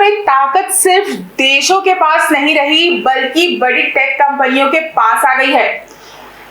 में ताकत सिर्फ देशों के पास नहीं रही बल्कि बड़ी टेक कंपनियों के पास आ गई है।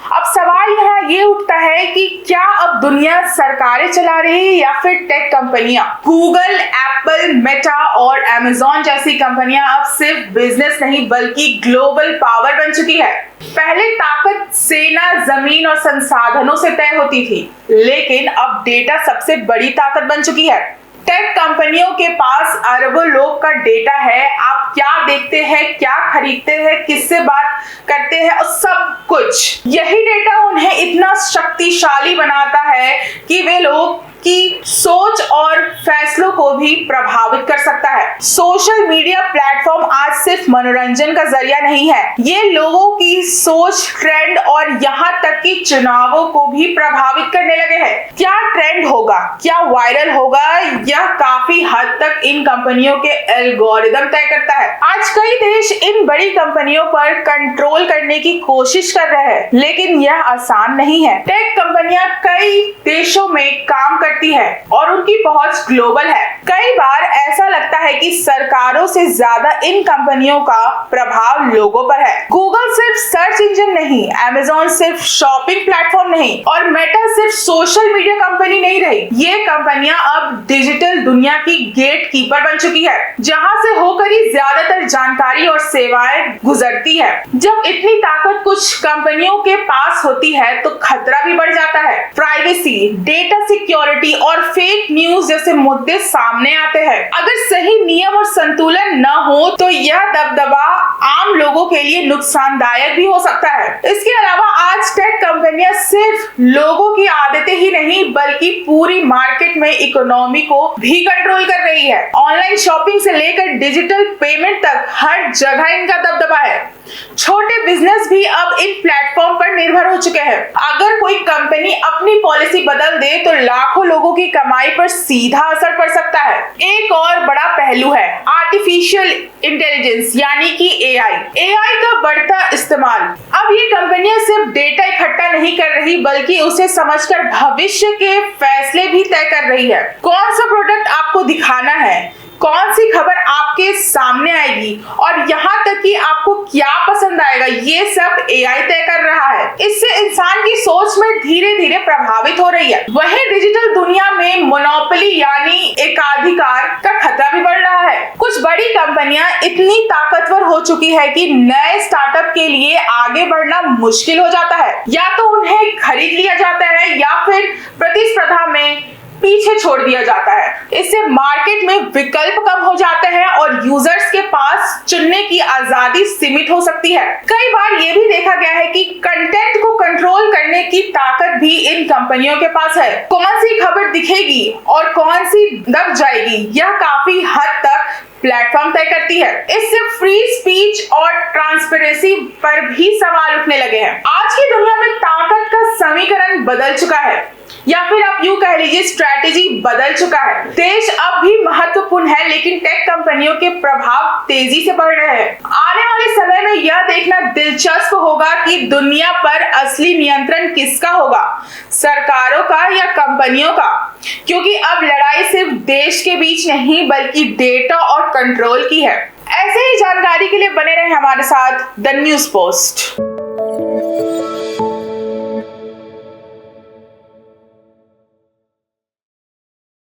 अब सवाल यहाँ ये उठता है कि क्या अब दुनिया सरकारें चला रही है या फिर टेक कंपनियां? गूगल, एप्पल, मेटा और अमेज़न जैसी कंपनियां अब सिर्फ बिजनेस नहीं बल्कि ग्लोबल पावर बन चुकी है। पहले ताकत सेना, जमीन और संसाधनों से तय होती थी, लेकिन अब डेटा सबसे बड़ी ताकत बन चुकी है। टेक कंपनियों के पास अरबों लोग का डेटा है। आप क्या देखते हैं, क्या खरीदते हैं, किससे बात करते हैं और सब कुछ। यही डेटा उन्हें इतना शक्तिशाली बनाता है कि वे लोग की सोच और फैसलों को भी प्रभावित कर सकता है। सोशल मीडिया प्लेटफॉर्म आज सिर्फ मनोरंजन का जरिया नहीं है, ये लोगों की सोच, ट्रेंड और यहाँ तक कि चुनावों को भी प्रभावित करने लगे हैं। क्या ट्रेंड होगा, क्या वायरल होगा, यह काफी हद तक इन कंपनियों के एल्गोरिदम तय करता है। आज कई देश इन बड़ी कंपनियों पर कंट्रोल करने की कोशिश कर रहे हैं, लेकिन यह आसान नहीं है। टेक कंपनियां कई देशों में काम करती है और उनकी पहुंच ग्लोबल है। कई बार ऐसा लगता है कि सरकारों से ज्यादा इन कंपनियों का प्रभाव लोगों पर है। गूगल सिर्फ सर्च इंजन नहीं, अमेज़न सिर्फ शॉपिंग प्लेटफॉर्म नहीं और मेटा सिर्फ सोशल मीडिया कंपनी नहीं रही। ये कंपनियां अब डिजिटल दुनिया की गेट कीपर बन चुकी है, जहां से होकर ही ज्यादातर जानकारी और सेवाएं गुजरती है। जब इतनी ताकत कुछ कंपनियों के पास होती है तो खतरा भी बढ़ जाता है। प्राइवेसी, डेटा सिक्योरिटी और फेक न्यूज जैसे मुद्दे सामने आते हैं। अगर सही नियम और संतुलन न हो तो यह दबदबा आम लोगों के लिए नुकसानदायक भी हो सकता है। इसके अलावा आज टेक कंपनियां सिर्फ लोगों की आदतें ही नहीं बल्कि पूरी मार्केट में इकोनॉमी को भी कंट्रोल कर रही है। ऑनलाइन शॉपिंग से लेकर डिजिटल पेमेंट तक हर जगह इनका दबदबा है। छोटे बिजनेस भी अब इन प्लेटफॉर्म पर निर्भर हो चुके हैं। अगर कोई कंपनी अपनी पॉलिसी बदल दे तो लाखों लोगों की कमाई पर सीधा असर पड़ सकता है। एक और बड़ा पहलू है आर्टिफिशियल इंटेलिजेंस यानी कि एआई का बढ़ता इस्तेमाल। अब ये कंपनियां सिर्फ डेटा इकट्ठा नहीं कर रही बल्कि उसे समझकर भविष्य के फैसले भी तय कर रही है। कौन सा प्रोडक्ट आपको दिखाना है, कौन सी खबर आपके सामने आएगी और यहाँ तक कि आपको क्या पसंद आएगा, ये सब एआई तय कर रहा है। इससे इंसान की सोच में धीरे धीरे प्रभावित हो रही है। वहीं डिजिटल दुनिया में मोनोपोली यानी एकाधिकार का खतरा भी बढ़ रहा है। कुछ बड़ी कंपनियां इतनी ताकतवर हो चुकी है कि नए स्टार्टअप के लिए आगे बढ़ना मुश्किल हो जाता है। या तो उन्हें खरीद लिया जाता है या फिर प्रतिस्पर्धा में पीछे छोड़ दिया जाता है। इससे मार्केट में विकल्प कम हो जाते हैं और यूजर्स के पास चुनने की आजादी सीमित हो सकती है। कई बार ये भी देखा गया है कि कंटेंट को कंट्रोल करने की ताकत भी इन कंपनियों के पास है। कौन सी खबर दिखेगी और कौन सी दब जाएगी, यह काफी हद तक प्लेटफॉर्म तय करती है। इससे फ्री स्पीच और ट्रांसपेरेंसी पर भी सवाल उठने लगे हैं। आज की दुनिया में ताकत का समीकरण बदल चुका है या फिर आप यूं कह लीजिए स्ट्रैटेजी बदल चुका है। देश अब भी महत्वपूर्ण है लेकिन टेक कंपनियों के प्रभाव तेजी से बढ़ रहे हैं। आने वाले समय में यह देखना दिलचस्प होगा कि दुनिया पर असली नियंत्रण किसका होगा, सरकारों का या कंपनियों का, क्योंकि अब लड़ाई सिर्फ देश के बीच नहीं बल्कि डेटा और कंट्रोल की है। ऐसे ही जानकारी के लिए बने रहे हमारे साथ द न्यूज़ पोस्ट।